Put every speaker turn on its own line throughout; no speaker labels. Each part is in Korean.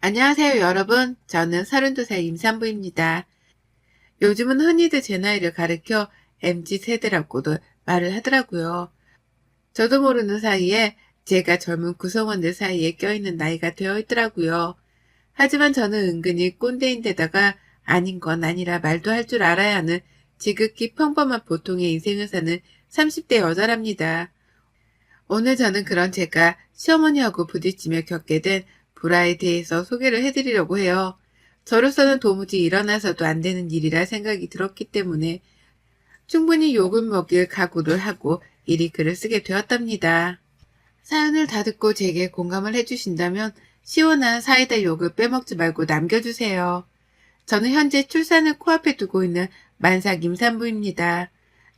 안녕하세요, 여러분. 저는 32살 임산부입니다. 요즘은 흔히들 제 나이를 가리켜 MZ세대라고도 말을 하더라고요. 저도 모르는 사이에 제가 젊은 구성원들 사이에 껴있는 나이가 되어 있더라고요. 하지만 저는 은근히 꼰대인데다가 아닌 건 아니라 말도 할 줄 알아야 하는 지극히 평범한 보통의 인생을 사는 30대 여자랍니다. 오늘 저는 그런 제가 시어머니하고 부딪히며 겪게 된 불화에 대해서 소개를 해드리려고 해요. 저로서는 도무지 일어나서도 안 되는 일이라 생각이 들었기 때문에 충분히 욕을 먹일 각오를 하고 이리 글을 쓰게 되었답니다. 사연을 다 듣고 제게 공감을 해주신다면 시원한 사이다 욕을 빼먹지 말고 남겨주세요. 저는 현재 출산을 코앞에 두고 있는 만삭 임산부입니다.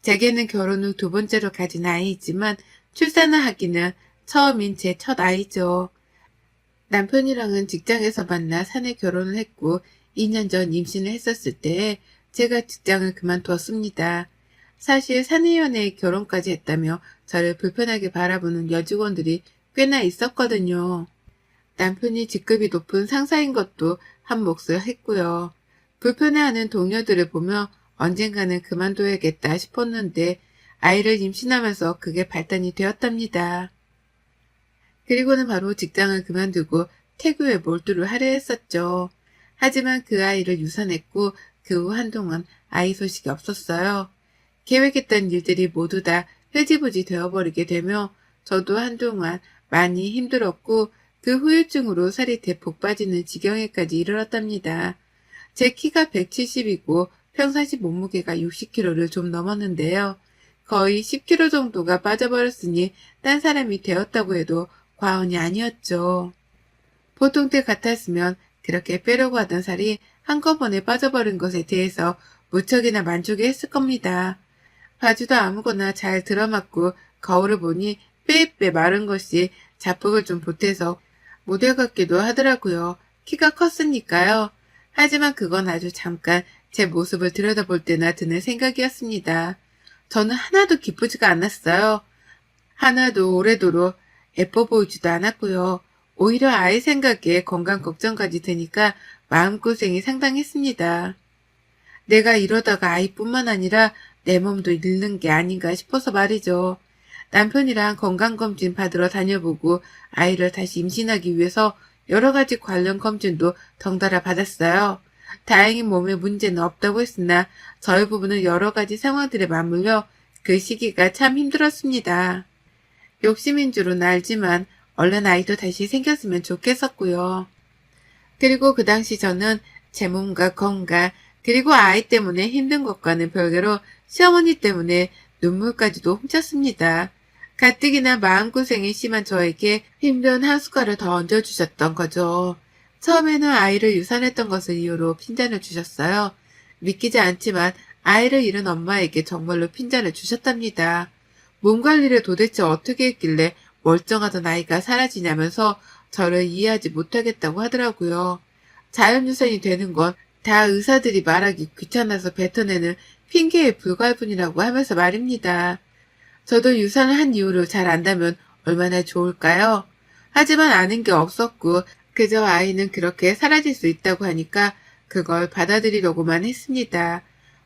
제게는 결혼 후 두 번째로 가진 아이이지만 출산을 하기는 처음인 제 첫 아이죠. 남편이랑은 직장에서 만나 사내 결혼을 했고 2년 전 임신을 했었을 때에 제가 직장을 그만두었습니다. 사실 사내 연애에 결혼까지 했다며 저를 불편하게 바라보는 여직원들이 꽤나 있었거든요. 남편이 직급이 높은 상사인 것도 한 몫을 했고요. 불편해하는 동료들을 보며 언젠가는 그만둬야겠다 싶었는데 아이를 임신하면서 그게 발단이 되었답니다. 그리고는 바로 직장을 그만두고 태교에 몰두를 하려 했었죠. 하지만 그 아이를 유산했고 그 후 한동안 아이 소식이 없었어요. 계획했던 일들이 모두 다 흐지부지 되어버리게 되며 저도 한동안 많이 힘들었고 그 후유증으로 살이 대폭 빠지는 지경에까지 이르렀답니다. 제 키가 170이고 평상시 몸무게가 60kg를 좀 넘었는데요. 거의 10kg 정도가 빠져버렸으니 딴 사람이 되었다고 해도 과언이 아니었죠. 보통 때 같았으면 그렇게 빼려고 하던 살이 한꺼번에 빠져버린 것에 대해서 무척이나 만족했을 겁니다. 바지도 아무거나 잘 들어맞고 거울을 보니 빼빼 마른 것이 자폭을 좀 보태서 모델 같기도 하더라고요. 키가 컸으니까요. 하지만 그건 아주 잠깐 제 모습을 들여다볼 때나 드는 생각이었습니다. 저는 하나도 기쁘지가 않았어요. 하나도 오래도록 예뻐 보이지도 않았고요. 오히려 아이 생각에 건강 걱정까지 드니까 마음고생이 상당했습니다. 내가 이러다가 아이뿐만 아니라 내 몸도 잃는 게 아닌가 싶어서 말이죠. 남편이랑 건강검진 받으러 다녀보고 아이를 다시 임신하기 위해서 여러 가지 관련 검진도 덩달아 받았어요. 다행히 몸에 문제는 없다고 했으나 저희 부부는 여러 가지 상황들에 맞물려 그 시기가 참 힘들었습니다. 욕심인 줄은 알지만 얼른 아이도 다시 생겼으면 좋겠었고요. 그리고 그 당시 저는 제 몸과 건강 그리고 아이 때문에 힘든 것과는 별개로 시어머니 때문에 눈물까지도 훔쳤습니다. 가뜩이나 마음고생이 심한 저에게 힘든 한 숟갈을 더 얹어주셨던 거죠. 처음에는 아이를 유산했던 것을 이유로 핀잔을 주셨어요. 믿기지 않지만 아이를 잃은 엄마에게 정말로 핀잔을 주셨답니다. 몸 관리를 도대체 어떻게 했길래 멀쩡하던 아이가 사라지냐면서 저를 이해하지 못하겠다고 하더라고요. 자연유산이 되는 건 다 의사들이 말하기 귀찮아서 뱉어내는 핑계에 불과할 뿐이라고 하면서 말입니다. 저도 유산을 한 이유를 잘 안다면 얼마나 좋을까요? 하지만 아는 게 없었고 그저 아이는 그렇게 사라질 수 있다고 하니까 그걸 받아들이려고만 했습니다.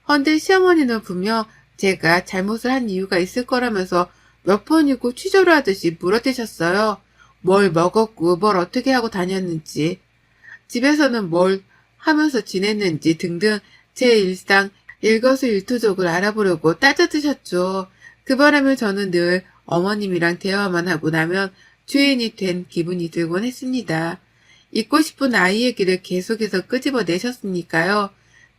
헌데 시어머니는 분명 제가 잘못을 한 이유가 있을 거라면서 몇 번이고 취조를 하듯이 물어대셨어요. 뭘 먹었고 뭘 어떻게 하고 다녔는지, 집에서는 뭘 하면서 지냈는지 등등 제 일상 일거수일투족을 알아보려고 따져드셨죠. 그 바람에 저는 늘 어머님이랑 대화만 하고 나면 죄인이 된 기분이 들곤 했습니다. 잊고 싶은 아이 얘기를 계속해서 끄집어내셨으니까요.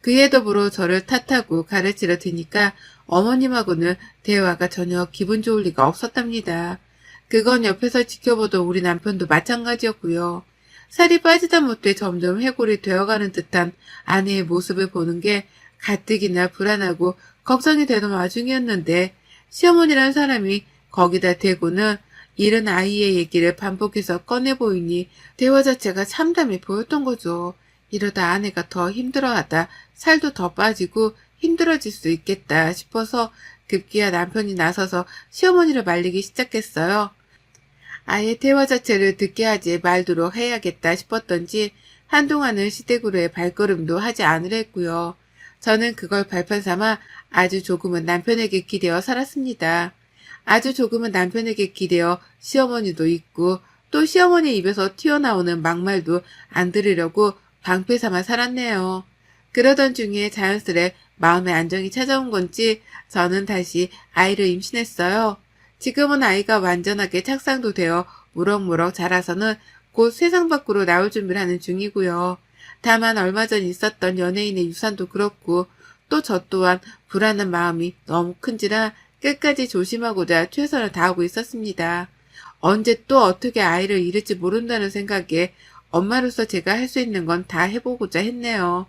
그에 더불어 저를 탓하고 가르치려 드니까 어머님하고는 대화가 전혀 기분 좋을 리가 없었답니다. 그건 옆에서 지켜보던 우리 남편도 마찬가지였고요. 살이 빠지다 못해 점점 해골이 되어가는 듯한 아내의 모습을 보는 게 가뜩이나 불안하고 걱정이 되는 와중이었는데 시어머니란 사람이 거기다 대고는 잃은 아이의 얘기를 반복해서 꺼내 보이니 대화 자체가 참담해 보였던 거죠. 이러다 아내가 더 힘들어하다 살도 더 빠지고 힘들어질 수 있겠다 싶어서 급기야 남편이 나서서 시어머니를 말리기 시작했어요. 아예 대화 자체를 듣게 하지 말도록 해야겠다 싶었던지 한동안은 시댁으로의 발걸음도 하지 않으려 했고요. 저는 그걸 발판 삼아 아주 조금은 남편에게 기대어 살았습니다. 아주 조금은 남편에게 기대어 시어머니도 있고 또 시어머니 입에서 튀어나오는 막말도 안 들으려고 방패 삼아 살았네요. 그러던 중에 자연스레 마음의 안정이 찾아온 건지 저는 다시 아이를 임신했어요. 지금은 아이가 완전하게 착상도 되어 무럭무럭 자라서는 곧 세상 밖으로 나올 준비를 하는 중이고요. 다만 얼마 전 있었던 연예인의 유산도 그렇고 또 저 또한 불안한 마음이 너무 큰지라 끝까지 조심하고자 최선을 다하고 있었습니다. 언제 또 어떻게 아이를 잃을지 모른다는 생각에 엄마로서 제가 할 수 있는 건 다 해보고자 했네요.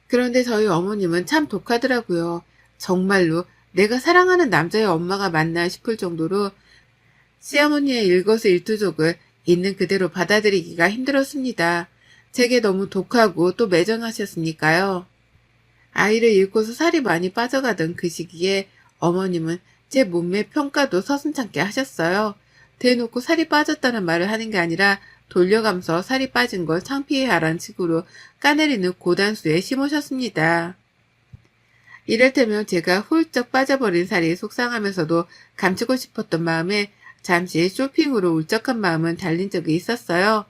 그런데 저희 어머님은 참 독하더라고요. 정말로 내가 사랑하는 남자의 엄마가 맞나 싶을 정도로 시어머니의 일거수일투족을 있는 그대로 받아들이기가 힘들었습니다. 제게 너무 독하고 또 매정하셨으니까요. 아이를 잃고서 살이 많이 빠져가던 그 시기에 어머님은 제 몸매 평가도 서슴찮게 하셨어요. 대놓고 살이 빠졌다는 말을 하는 게 아니라 돌려가면서 살이 빠진 걸 창피해하라는 식으로 까내리는 고단수에 심으셨습니다. 이를테면 제가 훌쩍 빠져버린 살이 속상하면서도 감추고 싶었던 마음에 잠시 쇼핑으로 울적한 마음은 달린 적이 있었어요.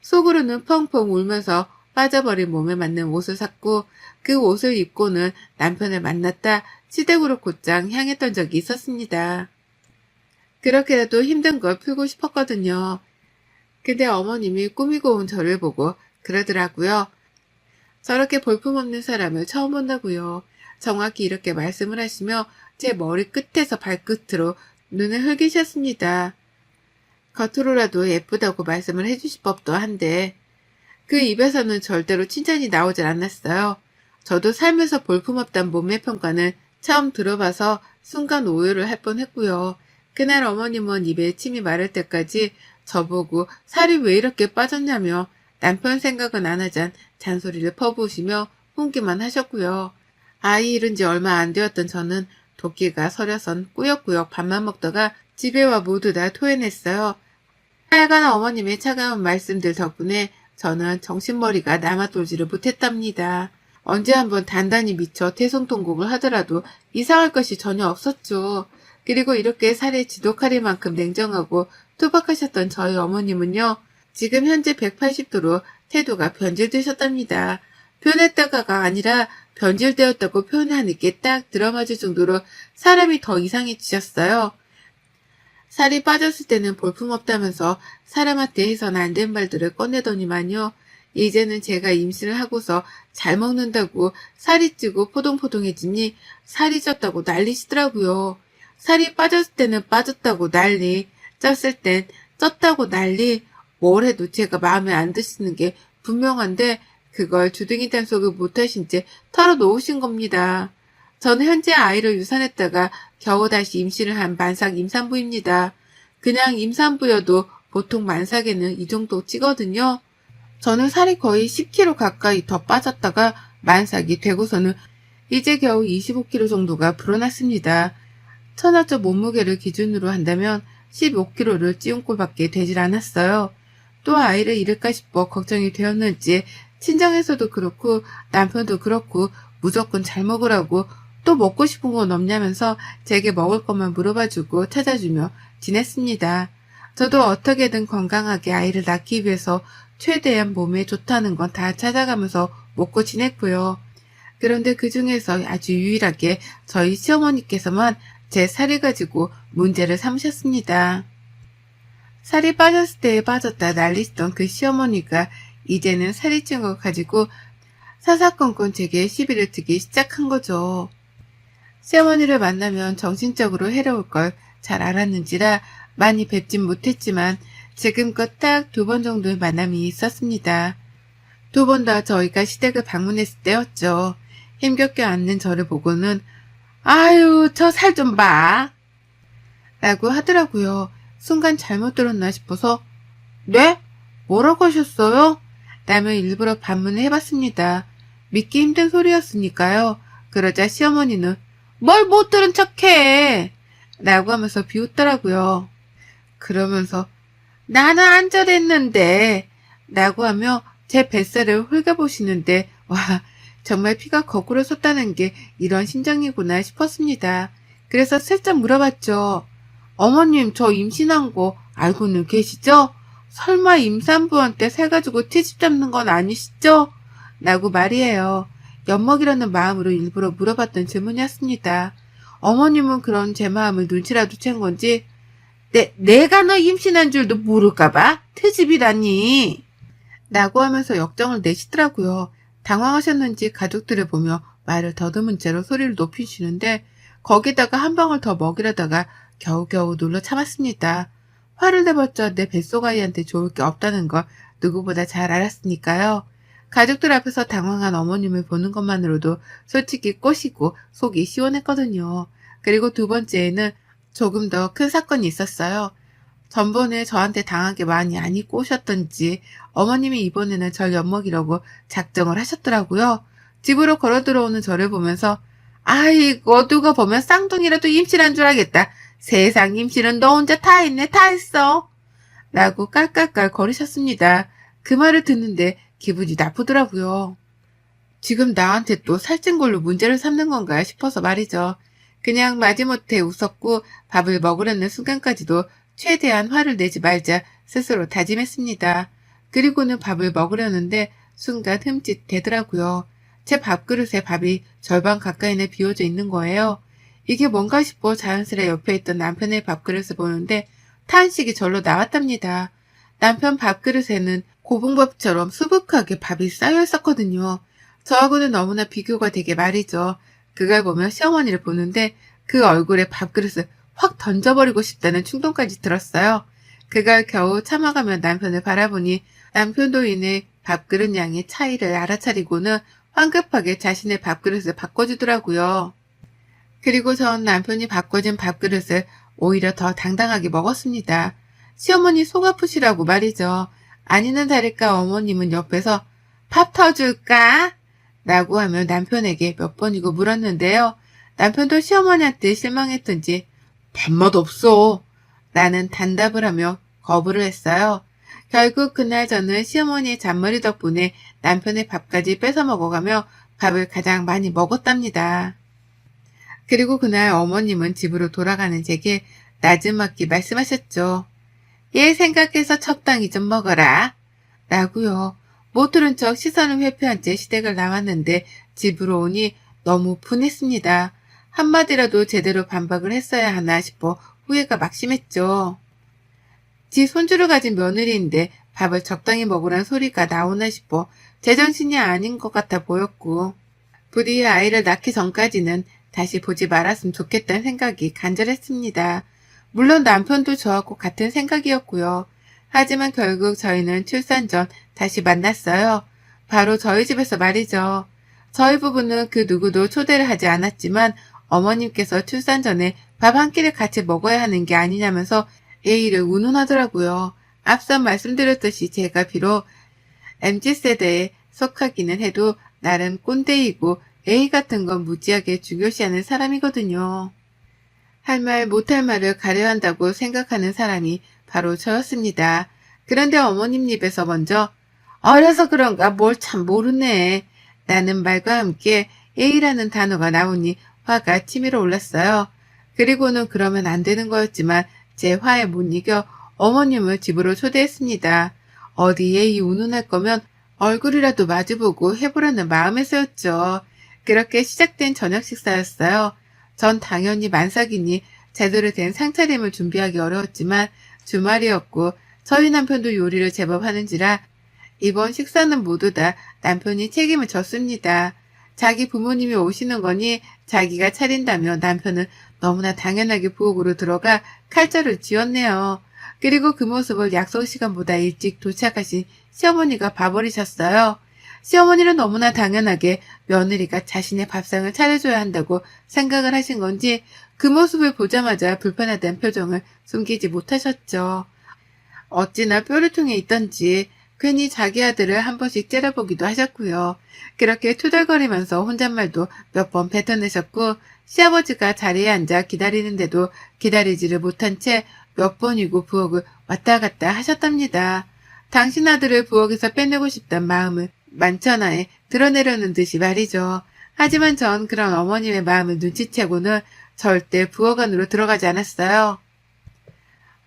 속으로는 펑펑 울면서 빠져버린 몸에 맞는 옷을 샀고 그 옷을 입고는 남편을 만났다 시댁으로 곧장 향했던 적이 있었습니다. 그렇게라도 힘든 걸 풀고 싶었거든요. 근데 어머님이 꾸미고 온 저를 보고 그러더라고요. 저렇게 볼품없는 사람을 처음 본다고요. 정확히 이렇게 말씀을 하시며 제 머리 끝에서 발끝으로 눈을 흘기셨습니다. 겉으로라도 예쁘다고 말씀을 해주실 법도 한데 그 입에서는 절대로 칭찬이 나오질 않았어요. 저도 살면서 볼품없단 몸매 평가는 처음 들어봐서 순간 오해를 할 뻔했고요. 그날 어머님은 입에 침이 마를 때까지 저보고 살이 왜 이렇게 빠졌냐며 남편 생각은 안 하잔 잔소리를 퍼부으시며 훈기만 하셨고요. 아이 잃은 지 얼마 안 되었던 저는 도끼가 서려선 꾸역꾸역 밥만 먹다가 집에 와 모두 다 토해냈어요. 하여간 어머님의 차가운 말씀들 덕분에 저는 정신머리가 남아돌지를 못했답니다. 언제 한번 단단히 미쳐 태송통곡을 하더라도 이상할 것이 전혀 없었죠. 그리고 이렇게 살에 지독할 만큼 냉정하고 투박하셨던 저희 어머님은요. 지금 현재 180도로 태도가 변질되셨답니다. 변했다가가 아니라 변질되었다고 표현하는 게 딱 들어맞을 정도로 사람이 더 이상해지셨어요. 살이 빠졌을 때는 볼품없다면서 사람한테 해서는 안 된 말들을 꺼내더니만요. 이제는 제가 임신을 하고서 잘 먹는다고 살이 찌고 포동포동해지니 살이 쪘다고 난리시더라고요. 살이 빠졌을 때는 빠졌다고 난리, 쪘을 땐 쪘다고 난리, 뭘 해도 제가 마음에 안 드시는 게 분명한데 그걸 주둥이 단속을 못하신 채 털어놓으신 겁니다. 저는 현재 아이를 유산했다가 겨우 다시 임신을 한 만삭 임산부입니다. 그냥 임산부여도 보통 만삭에는 이 정도 찌거든요. 저는 살이 거의 10kg 가까이 더 빠졌다가 만삭이 되고서는 이제 겨우 25kg 정도가 불어났습니다. 천하적 몸무게를 기준으로 한다면 15kg를 찌운 꼴밖에 되질 않았어요. 또 아이를 잃을까 싶어 걱정이 되었는지 친정에서도 그렇고 남편도 그렇고 무조건 잘 먹으라고 또 먹고 싶은 건 없냐면서 제게 먹을 것만 물어봐주고 찾아주며 지냈습니다. 저도 어떻게든 건강하게 아이를 낳기 위해서 최대한 몸에 좋다는 건 다 찾아가면서 먹고 지냈고요. 그런데 그 중에서 아주 유일하게 저희 시어머니께서만 제 살을 가지고 문제를 삼으셨습니다. 살이 빠졌을 때에 빠졌다 난리시던 그 시어머니가 이제는 살이 찐 걸 가지고 사사건건 제게 시비를 트기 시작한 거죠. 시어머니를 만나면 정신적으로 해로울 걸 잘 알았는지라 많이 뵙진 못했지만 지금껏 딱 2번 정도의 만남이 있었습니다. 2번 다 저희가 시댁을 방문했을 때였죠. 힘겹게 앉는 저를 보고는 아유 저 살 좀 봐 라고 하더라고요. 순간 잘못 들었나 싶어서 네? 뭐라고 하셨어요? 라며 일부러 반문을 해봤습니다. 믿기 힘든 소리였으니까요. 그러자 시어머니는 뭘 못 들은 척해 라고 하면서 비웃더라고요. 그러면서 나는 안 저랬는데 라고 하며 제 뱃살을 훑어보시는데 와, 정말 피가 거꾸로 솟다는 게 이런 심정이구나 싶었습니다. 그래서 슬쩍 물어봤죠. 어머님, 저 임신한 거 알고는 계시죠? 설마 임산부한테 새가지고 트집 잡는 건 아니시죠? 라고 말이에요. 엿먹이라는 마음으로 일부러 물어봤던 질문이었습니다. 어머님은 그런 제 마음을 눈치라도 챈 건지 내가 너 임신한 줄도 모를까봐? 트집이라니. 라고 하면서 역정을 내시더라고요. 당황하셨는지 가족들을 보며 말을 더듬은 채로 소리를 높이시는데 거기다가 한 방울 더 먹이려다가 겨우겨우 눌러 참았습니다. 화를 내봤자 내 뱃속아이한테 좋을 게 없다는 걸 누구보다 잘 알았으니까요. 가족들 앞에서 당황한 어머님을 보는 것만으로도 솔직히 꼬시고 속이 시원했거든요. 그리고 두 번째에는 조금 더 큰 사건이 있었어요. 전번에 저한테 당하게 많이 안 입고 오셨던지 어머님이 이번에는 절 엿먹이려고 작정을 하셨더라고요. 집으로 걸어 들어오는 저를 보면서 아이고 누가 보면 쌍둥이라도 임신한 줄 알겠다. 세상 임신은 너 혼자 다 했네 다 했어. 라고 깔깔깔 거리셨습니다. 그 말을 듣는데 기분이 나쁘더라고요. 지금 나한테 또 살찐 걸로 문제를 삼는 건가 싶어서 말이죠. 그냥 마지못해 웃었고 밥을 먹으려는 순간까지도 최대한 화를 내지 말자 스스로 다짐했습니다. 그리고는 밥을 먹으려는데 순간 흠칫대더라고요. 제 밥그릇에 밥이 절반 가까이나 비워져 있는 거예요. 이게 뭔가 싶어 자연스레 옆에 있던 남편의 밥그릇을 보는데 탄식이 절로 나왔답니다. 남편 밥그릇에는 고봉밥처럼 수북하게 밥이 쌓여 있었거든요. 저하고는 너무나 비교가 되게 말이죠. 그걸 보며 시어머니를 보는데 그 얼굴에 밥그릇을 확 던져버리고 싶다는 충동까지 들었어요. 그걸 겨우 참아가며 남편을 바라보니 남편도 이내 밥그릇 양의 차이를 알아차리고는 황급하게 자신의 밥그릇을 바꿔주더라고요. 그리고 전 남편이 바꿔준 밥그릇을 오히려 더 당당하게 먹었습니다. 시어머니 속 아프시라고 말이죠. 아니는 다를까 어머님은 옆에서 밥 터줄까? 라고 하며 남편에게 몇 번이고 물었는데요. 남편도 시어머니한테 실망했던지 밥맛 없어 라는 단답을 하며 거부를 했어요. 결국 그날 저는 시어머니의 잔머리 덕분에 남편의 밥까지 뺏어 먹어가며 밥을 가장 많이 먹었답니다. 그리고 그날 어머님은 집으로 돌아가는 제게 나지막히 말씀하셨죠. 얘 생각해서 적당히 좀 먹어라. 라고요. 못 들은 척 시선을 회피한 채 시댁을 나왔는데 집으로 오니 너무 분했습니다. 한마디라도 제대로 반박을 했어야 하나 싶어 후회가 막심했죠. 지 손주를 가진 며느리인데 밥을 적당히 먹으란 소리가 나오나 싶어 제정신이 아닌 것 같아 보였고 부디 아이를 낳기 전까지는 다시 보지 말았으면 좋겠다는 생각이 간절했습니다. 물론 남편도 저하고 같은 생각이었고요. 하지만 결국 저희는 출산 전 다시 만났어요. 바로 저희 집에서 말이죠. 저희 부부는 그 누구도 초대를 하지 않았지만 어머님께서 출산 전에 밥 한 끼를 같이 먹어야 하는 게 아니냐면서 예의를 운운하더라고요. 앞서 말씀드렸듯이 제가 비록 MZ세대에 속하기는 해도 나름 꼰대이고 예의 같은 건 무지하게 중요시하는 사람이거든요. 할 말 못할 말을 가려야 한다고 생각하는 사람이 바로 저였습니다. 그런데 어머님 입에서 먼저 어려서 그런가 뭘 참 모르네 라는 말과 함께 예의라는 단어가 나오니 화가 치밀어 올랐어요. 그리고는 그러면 안 되는 거였지만 제 화에 못 이겨 어머님을 집으로 초대했습니다. 어디 예의 운운할 거면 얼굴이라도 마주보고 해보라는 마음에서였죠. 그렇게 시작된 저녁 식사였어요. 전 당연히 만삭이니 제대로 된 상차림을 준비하기 어려웠지만 주말이었고 저희 남편도 요리를 제법 하는지라 이번 식사는 모두 다 남편이 책임을 졌습니다. 자기 부모님이 오시는 거니 자기가 차린다며 남편은 너무나 당연하게 부엌으로 들어가 칼자를 쥐었네요. 그리고 그 모습을 약속 시간보다 일찍 도착하신 시어머니가 봐버리셨어요. 시어머니는 너무나 당연하게 며느리가 자신의 밥상을 차려줘야 한다고 생각을 하신 건지 그 모습을 보자마자 불편하다는 표정을 숨기지 못하셨죠. 어찌나 뾰루통에 있던지 괜히 자기 아들을 한 번씩 째려보기도 하셨고요. 그렇게 투덜거리면서 혼잣말도 몇 번 뱉어내셨고 시아버지가 자리에 앉아 기다리는데도 기다리지를 못한 채 몇 번이고 부엌을 왔다 갔다 하셨답니다. 당신 아들을 부엌에서 빼내고 싶단 마음을 만천하에 드러내려는 듯이 말이죠. 하지만 전 그런 어머님의 마음을 눈치채고는 절대 부엌 안으로 들어가지 않았어요.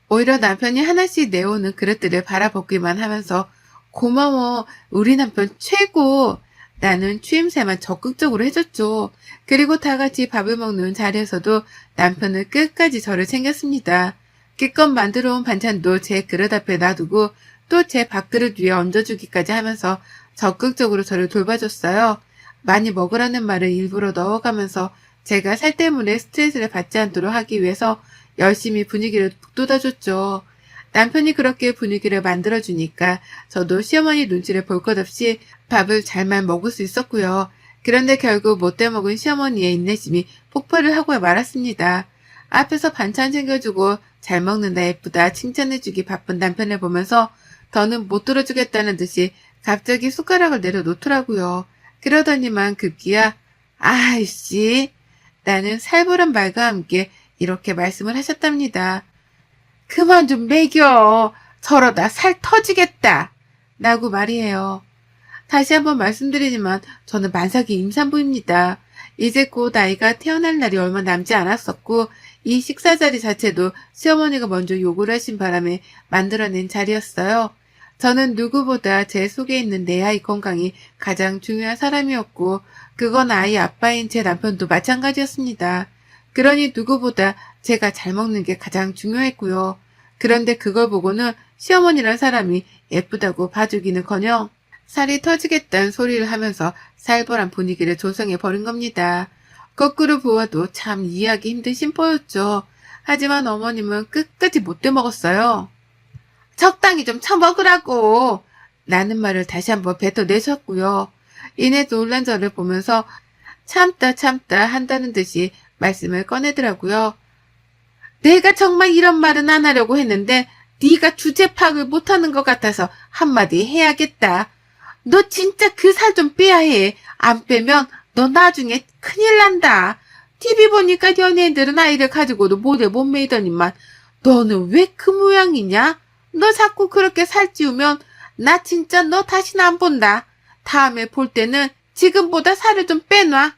오히려 남편이 하나씩 내오는 그릇들을 바라보기만 하면서 고마워, 우리 남편 최고! 나는 추임새만 적극적으로 해줬죠. 그리고 다 같이 밥을 먹는 자리에서도 남편은 끝까지 저를 챙겼습니다. 기껏 만들어 온 반찬도 제 그릇 앞에 놔두고 또 제 밥그릇 위에 얹어주기까지 하면서 적극적으로 저를 돌봐줬어요. 많이 먹으라는 말을 일부러 넣어가면서 제가 살 때문에 스트레스를 받지 않도록 하기 위해서 열심히 분위기를 북돋아줬죠. 남편이 그렇게 분위기를 만들어주니까 저도 시어머니 눈치를 볼 것 없이 밥을 잘만 먹을 수 있었고요. 그런데 결국 못돼 먹은 시어머니의 인내심이 폭발을 하고 말았습니다. 앞에서 반찬 챙겨주고 잘 먹는다 예쁘다 칭찬해주기 바쁜 남편을 보면서 더는 못 들어주겠다는 듯이 갑자기 숟가락을 내려놓더라고요. 그러더니만 급기야 아이씨 나는 살벌한 말과 함께 이렇게 말씀을 하셨답니다. 그만 좀 먹여. 저러다 살 터지겠다. 라고 말이에요. 다시 한번 말씀드리지만 저는 만삭이 임산부입니다. 이제 곧 아이가 태어날 날이 얼마 남지 않았었고 이 식사 자리 자체도 시어머니가 먼저 요구를 하신 바람에 만들어낸 자리였어요. 저는 누구보다 제 속에 있는 내 아이 건강이 가장 중요한 사람이었고 그건 아이 아빠인 제 남편도 마찬가지였습니다. 그러니 누구보다 제가 잘 먹는 게 가장 중요했고요. 그런데 그걸 보고는 시어머니란 사람이 예쁘다고 봐주기는커녕 살이 터지겠다는 소리를 하면서 살벌한 분위기를 조성해 버린 겁니다. 거꾸로 보아도 참 이해하기 힘든 심보였죠. 하지만 어머님은 끝까지 못돼 먹었어요. 적당히 좀 처먹으라고 라는 말을 다시 한번 뱉어내셨고요. 이내 놀란 저를 보면서 참다 한다는 듯이 말씀을 꺼내더라고요. 내가 정말 이런 말은 안 하려고 했는데 네가 주제 파악을 못하는 것 같아서 한마디 해야겠다. 너 진짜 그 살 좀 빼야 해. 안 빼면 너 나중에 큰일 난다. TV 보니까 연예인들은 아이를 가지고도 모델 못 메이더니만 너는 왜 그 모양이냐? 너 자꾸 그렇게 살찌우면 나 진짜 너 다시는 안 본다. 다음에 볼 때는 지금보다 살을 좀 빼놔.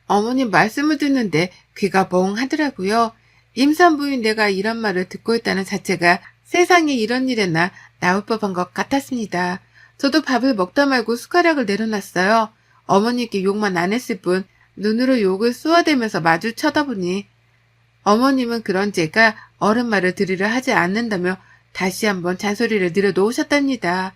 어머님 말씀을 듣는데 귀가 멍하더라고요. 임산부인 내가 이런 말을 듣고 있다는 자체가 세상에 이런 일에나 나올 법한 것 같았습니다. 저도 밥을 먹다 말고 숟가락을 내려놨어요. 어머니께 욕만 안 했을 뿐 눈으로 욕을 쏘아대면서 마주 쳐다보니 어머님은 그런 제가 어른 말을 들으려 하지 않는다며 다시 한번 잔소리를 늘어놓으셨답니다.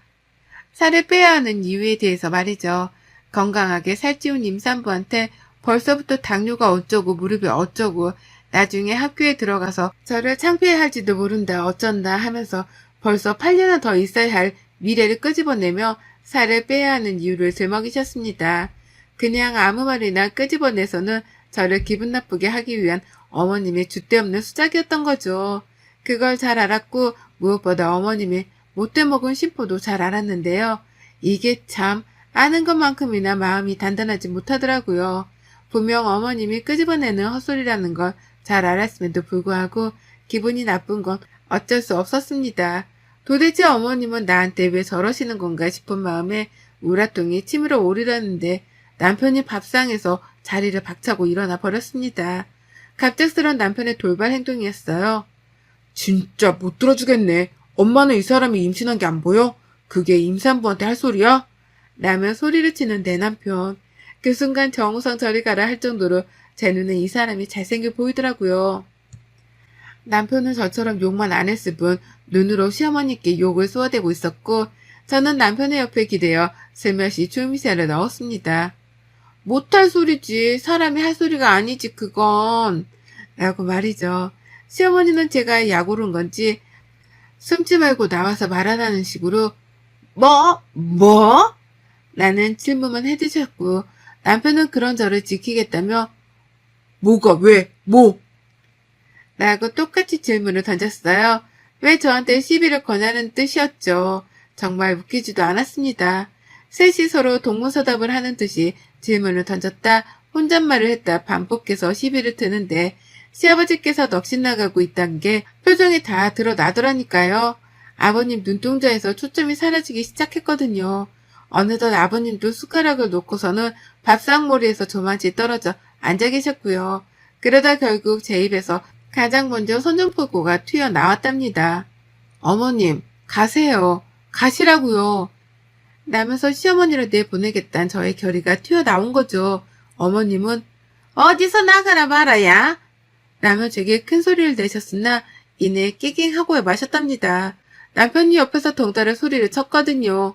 살을 빼야 하는 이유에 대해서 말이죠. 건강하게 살찌운 임산부한테 벌써부터 당뇨가 어쩌고 무릎이 어쩌고 나중에 학교에 들어가서 저를 창피해할지도 모른다 어쩐다 하면서 벌써 8년은 더 있어야 할 미래를 끄집어내며 살을 빼야 하는 이유를 들먹이셨습니다. 그냥 아무 말이나 끄집어내서는 저를 기분 나쁘게 하기 위한 어머님의 줏대없는 수작이었던 거죠. 그걸 잘 알았고 무엇보다 어머님의 못돼 먹은 심보도 잘 알았는데요. 이게 참 아는 것만큼이나 마음이 단단하지 못하더라고요. 분명 어머님이 끄집어내는 헛소리라는 걸 잘 알았음에도 불구하고 기분이 나쁜 건 어쩔 수 없었습니다. 도대체 어머님은 나한테 왜 저러시는 건가 싶은 마음에 우라통이 침으로 오르려는데 남편이 밥상에서 자리를 박차고 일어나 버렸습니다. 갑작스런 남편의 돌발 행동이었어요. 진짜 못 들어주겠네. 엄마는 이 사람이 임신한 게 안 보여? 그게 임산부한테 할 소리야? 라며 소리를 치는 내 남편. 그 순간 정우성 저리 가라 할 정도로 제 눈에 이 사람이 잘생겨 보이더라고요. 남편은 저처럼 욕만 안 했을 뿐 눈으로 시어머니께 욕을 쏘아대고 있었고 저는 남편의 옆에 기대어 슬며시 추미새를 넣었습니다. 못할 소리지. 사람이 할 소리가 아니지 그건. 라고 말이죠. 시어머니는 제가 약오른 건지 숨지 말고 나와서 말하라는 식으로 뭐? 라는 질문만 해주셨고 남편은 그런 저를 지키겠다며 뭐가 왜? 뭐? 라고 똑같이 질문을 던졌어요. 왜 저한테 시비를 거냐는 뜻이었죠. 정말 웃기지도 않았습니다. 셋이 서로 동문서답을 하는 듯이 질문을 던졌다 혼잣말을 했다 반복해서 시비를 트는데 시아버지께서 넋이 나가고 있다는 게 표정이 다 드러나더라니까요. 아버님 눈동자에서 초점이 사라지기 시작했거든요. 어느덧 아버님도 숟가락을 놓고서는 밥상머리에서 저만치 떨어져 앉아 계셨고요. 그러다 결국 제 입에서 가장 먼저 선전포고가 튀어나왔답니다. 어머님, 가세요. 가시라고요. 라면서 시어머니를 내보내겠다는 저의 결의가 튀어나온 거죠. 어머님은 어디서 나가라 말아야? 라며 제게 큰 소리를 내셨으나 이내 깨갱하고 마셨답니다. 남편이 옆에서 덩달아 소리를 쳤거든요.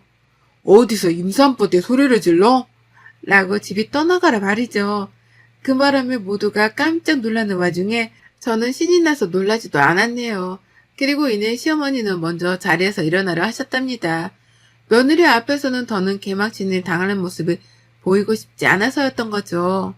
어디서 임산부대 소리를 질러? 라고 집이 떠나가라 말이죠. 그 바람에 모두가 깜짝 놀라는 와중에 저는 신이 나서 놀라지도 않았네요. 그리고 이내 시어머니는 먼저 자리에서 일어나려 하셨답니다. 며느리 앞에서는 더는 개막신을 당하는 모습을 보이고 싶지 않아서였던 거죠.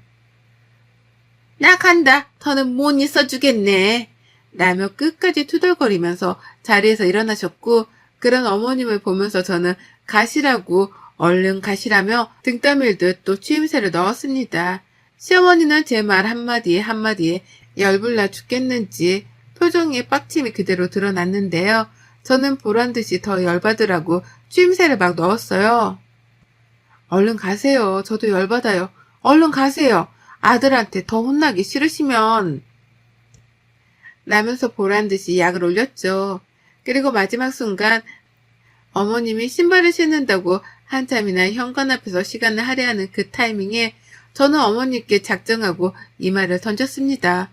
나 간다. 더는 못 있어주겠네. 라며 끝까지 투덜거리면서 자리에서 일어나셨고 그런 어머님을 보면서 저는 가시라고 얼른 가시라며 등 떠밀듯 또 취임새를 넣었습니다. 시어머니는 제 말 한마디에 한마디에 열불나 죽겠는지 표정에 빡침이 그대로 드러났는데요. 저는 보란듯이 더 열받으라고 취임새를 막 넣었어요. 얼른 가세요. 저도 열받아요. 얼른 가세요. 아들한테 더 혼나기 싫으시면. 라면서 보란듯이 약을 올렸죠. 그리고 마지막 순간 어머님이 신발을 신는다고 한참이나 현관 앞에서 시간을 할애하는 그 타이밍에 저는 어머님께 작정하고 이 말을 던졌습니다.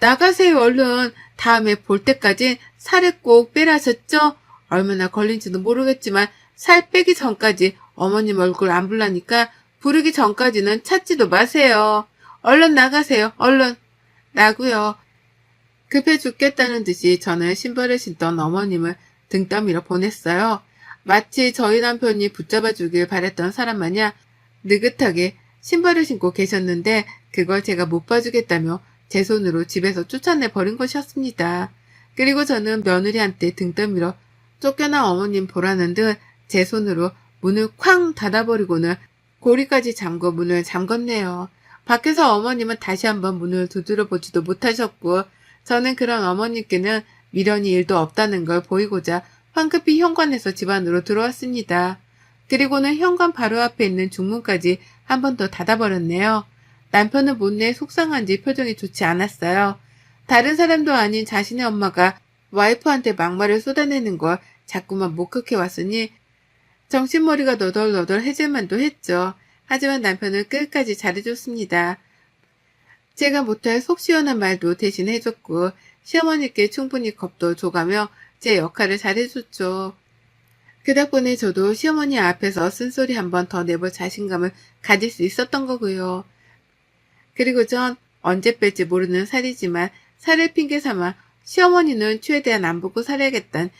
나가세요 얼른. 다음에 볼 때까지 살을 꼭 빼라 하셨죠? 얼마나 걸린지도 모르겠지만 살 빼기 전까지 어머님 얼굴 안 불라니까 부르기 전까지는 찾지도 마세요. 얼른 나가세요. 얼른. 라고요. 급해 죽겠다는 듯이 저는 신발을 신던 어머님을 등 떠밀어 보냈어요. 마치 저희 남편이 붙잡아주길 바랬던 사람 마냥 느긋하게 신발을 신고 계셨는데 그걸 제가 못 봐주겠다며 제 손으로 집에서 쫓아내 버린 것이었습니다. 그리고 저는 며느리한테 등 떠밀어 쫓겨난 어머님 보라는 듯 제 손으로 문을 쾅 닫아버리고는 고리까지 잠궈 문을 잠궜네요. 밖에서 어머님은 다시 한번 문을 두드려 보지도 못하셨고 저는 그런 어머님께는 미련이 일도 없다는 걸 보이고자 황급히 현관에서 집 안으로 들어왔습니다. 그리고는 현관 바로 앞에 있는 중문까지 한 번 더 닫아버렸네요. 남편은 못내 속상한지 표정이 좋지 않았어요. 다른 사람도 아닌 자신의 엄마가 와이프한테 막말을 쏟아내는 걸 자꾸만 목격해 왔으니 정신머리가 너덜너덜해질만도 했죠. 하지만 남편은 끝까지 잘해줬습니다. 제가 못할 속 시원한 말도 대신 해줬고 시어머니께 충분히 겁도 줘가며 제 역할을 잘해줬죠. 그 덕분에 저도 시어머니 앞에서 쓴소리 한 번 더 내볼 자신감을 가질 수 있었던 거고요. 그리고 전 언제 뺄지 모르는 살이지만 살을 핑계 삼아 시어머니는 최대한 안 보고 살아야겠다는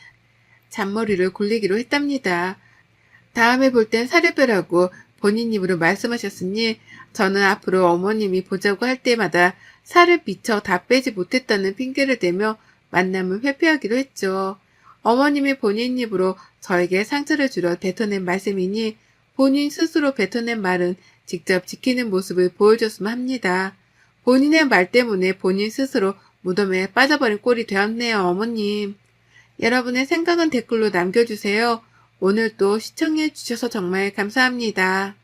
잔머리를 굴리기로 했답니다. 다음에 볼 땐 살을 빼라고 본인 입으로 말씀하셨으니 저는 앞으로 어머님이 보자고 할 때마다 살을 미처 다 빼지 못했다는 핑계를 대며 만남을 회피하기로 했죠. 어머님이 본인 입으로 저에게 상처를 주려 뱉어낸 말씀이니 본인 스스로 뱉어낸 말은 직접 지키는 모습을 보여줬으면 합니다. 본인의 말 때문에 본인 스스로 무덤에 빠져버린 꼴이 되었네요, 어머님. 여러분의 생각은 댓글로 남겨주세요. 오늘도 시청해주셔서 정말 감사합니다.